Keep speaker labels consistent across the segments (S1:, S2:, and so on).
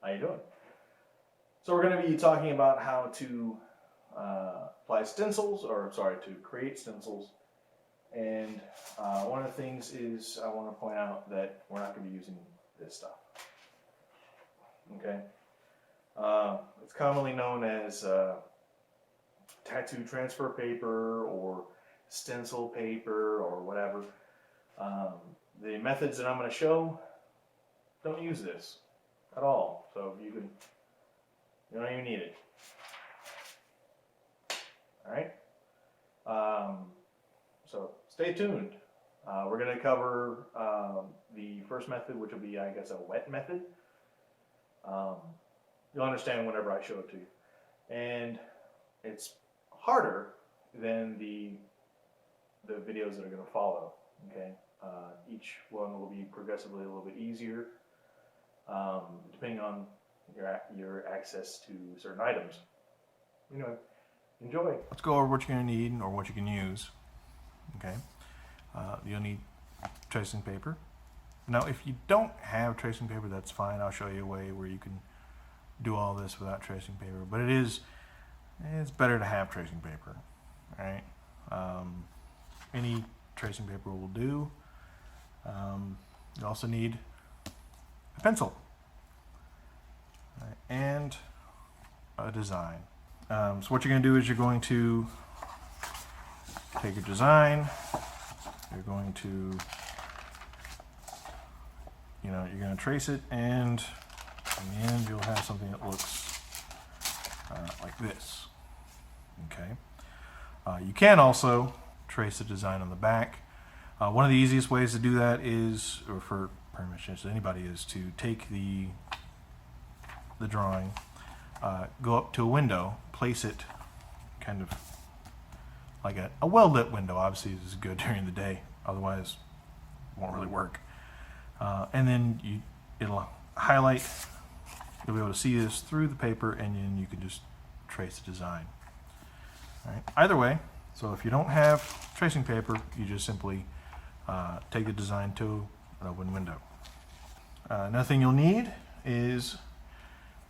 S1: How you doing? So we're going to be talking about how to apply stencils, or sorry, to create stencils. And one of the things is I want to point out that we're not going to be using this stuff. Okay? It's commonly known as tattoo transfer paper or stencil paper or whatever. The methods that I'm going to show don't use this at all. So you don't even need it. Alright? So stay tuned. We're going to cover the first method, which will be, I guess, a wet method. You'll understand whenever I show it to you. And it's harder than the videos that are going to follow. Okay? Each one will be progressively a little bit easier, depending on your access to certain items. You know, enjoy. Let's go over what you're going to need or what you can use. Okay, you'll need tracing paper. Now, if you don't have tracing paper, that's fine. I'll show you a way where you can do all this without tracing paper. But it's better to have tracing paper. All right, any tracing paper will do. You also need a pencil, right, and a design. So what you're going to do is you're going to take your design. You're going to, you're going to trace it, and in the end you'll have something that looks like this. Okay. You can also trace the design on the back. One of the easiest ways to do that is, or for pretty much anybody, is to take the drawing, go up to a window, place it kind of like a well-lit window. Obviously this is good during the day, otherwise it won't really work. And then it'll highlight, you'll be able to see this through the paper, and then you can just trace the design. All right. Either way, so if you don't have tracing paper, you just simply take the design to an open window. Another thing you'll need is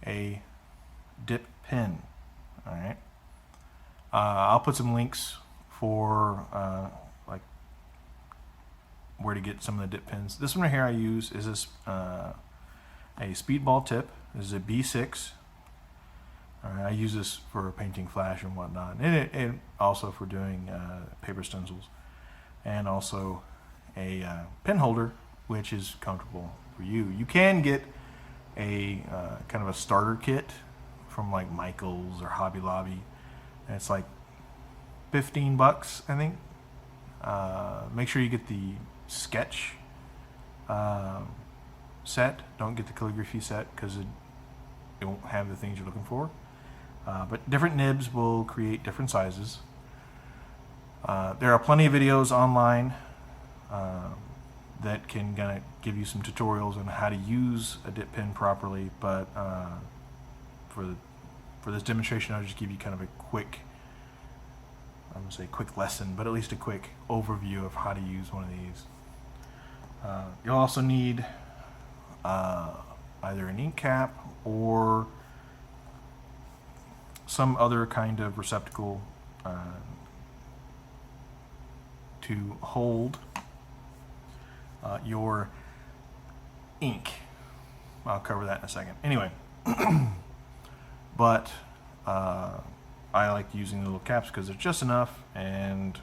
S1: a dip pen. All right. I'll put some links for like where to get some of the dip pens. This one right here I use is this a speedball tip. This is a B6. All right, I use this for painting flash and whatnot, and also for doing paper stencils, and also a pen holder, which is comfortable for you. You can get a kind of a starter kit from like Michael's or Hobby Lobby, and it's like $15, I think. Make sure you get the sketch set. Don't get the calligraphy set, because it won't have the things you're looking for. But different nibs will create different sizes. There are plenty of videos online that can kind of give you some tutorials on how to use a dip pen properly, but for this demonstration I'll just give you kind of a quick, I'm going to say quick lesson, but at least a quick overview of how to use one of these. You'll also need either an ink cap or some other kind of receptacle to hold your ink. I'll cover that in a second. Anyway, but I like using the little caps because it's just enough, and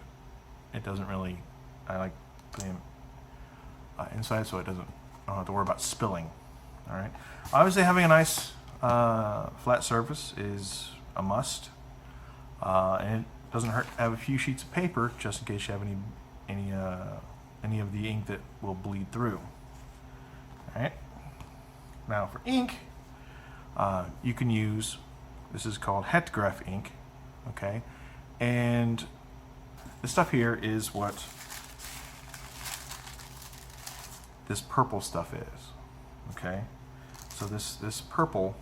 S1: it doesn't really, I like putting them inside so I don't have to worry about spilling. All right. Obviously having a nice flat surface is a must, and it doesn't hurt to have a few sheets of paper just in case you have any of the ink that will bleed through. All right. Now for ink, you can use, this is called Hectograph ink, okay, and this stuff here is what this purple stuff is, okay. So this purple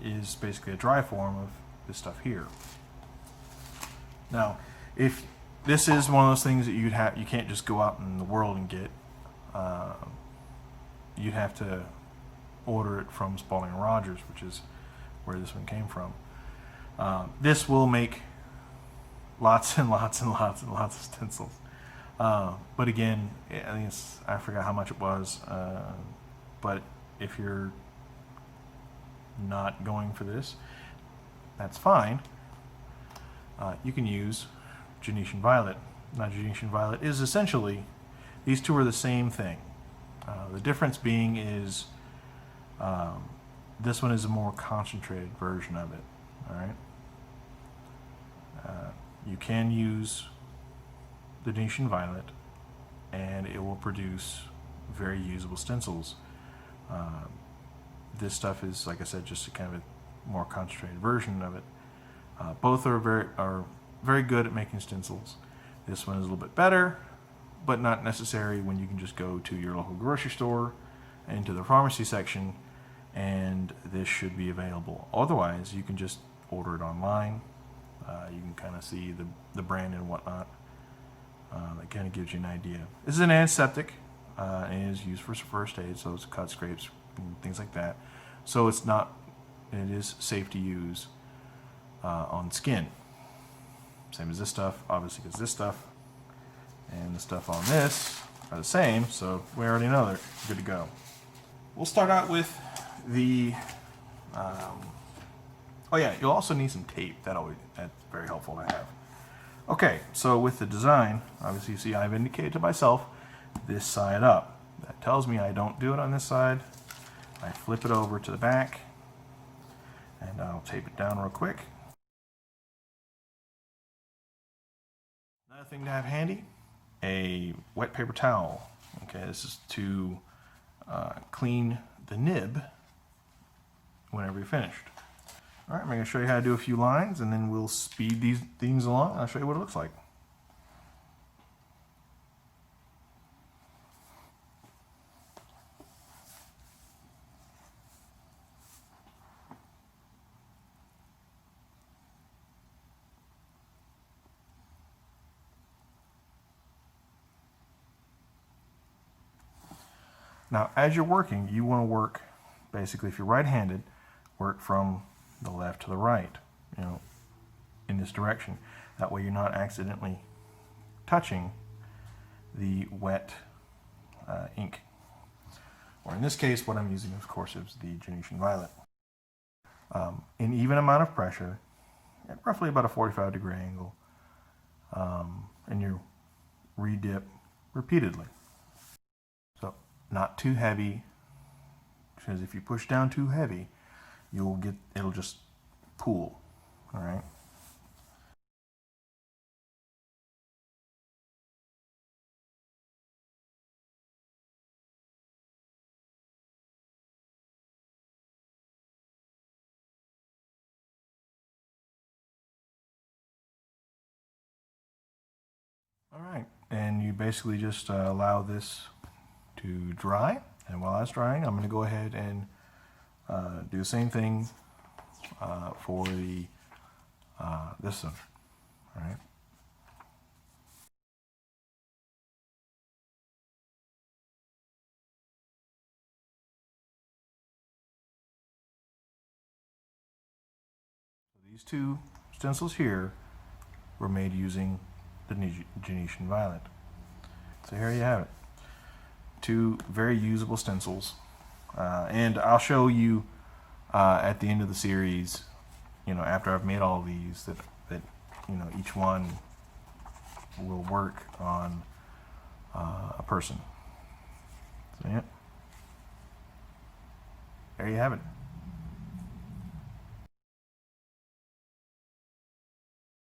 S1: is basically a dry form of this stuff here. Now, if this is one of those things that you can't just go out in the world and get. You'd have to order it from Spalding & Rogers, which is where this one came from. This will make lots and lots and lots and lots of stencils. But again, I think I forgot how much it was. But if you're not going for this, that's fine. You can use Genetian Violet. Now, Genetian Violet is essentially, these two are the same thing. The difference being is this one is a more concentrated version of it. All right. You can use the Genetian Violet, and it will produce very usable stencils. This stuff is, like I said, just a kind of a more concentrated version of it. Both are very good at making stencils. This one is a little bit better, but not necessary when you can just go to your local grocery store and to the pharmacy section, and this should be available. Otherwise, you can just order it online. You can kind of see the brand and whatnot. That kind of gives you an idea. This is an antiseptic, and it is used for first aid, so it's cut, scrapes, and things like that. So it is safe to use on skin. Same as this stuff, obviously, because this stuff and the stuff on this are the same, so we already know they're good to go. We'll start out with the, oh yeah, you'll also need some tape. That's very helpful to have. Okay, so with the design, obviously you see I've indicated to myself this side up. That tells me I don't do it on this side. I flip it over to the back, and I'll tape it down real quick. Another thing to have handy, a wet paper towel. Okay, this is to clean the nib whenever you're finished. All right, I'm going to show you how to do a few lines, and then we'll speed these things along, and I'll show you what it looks like. Now, as you're working, you want to work, basically, if you're right-handed, work from the left to the right, in this direction. That way you're not accidentally touching the wet ink. Or in this case, what I'm using, of course, is the Genetian Violet. An even amount of pressure, at roughly about a 45-degree angle, and you re-dip repeatedly. So, not too heavy, because if you push down too heavy, it'll just pool. All right. All right, and you basically just allow this to dry, and while that's drying, I'm going to go ahead and do the same thing for the this one. All right. So these two stencils here were made using the Genetian Violet. So here you have it. Two very usable stencils. And I'll show you at the end of the series, after I've made all of these, that each one will work on a person. So yeah, there you have it.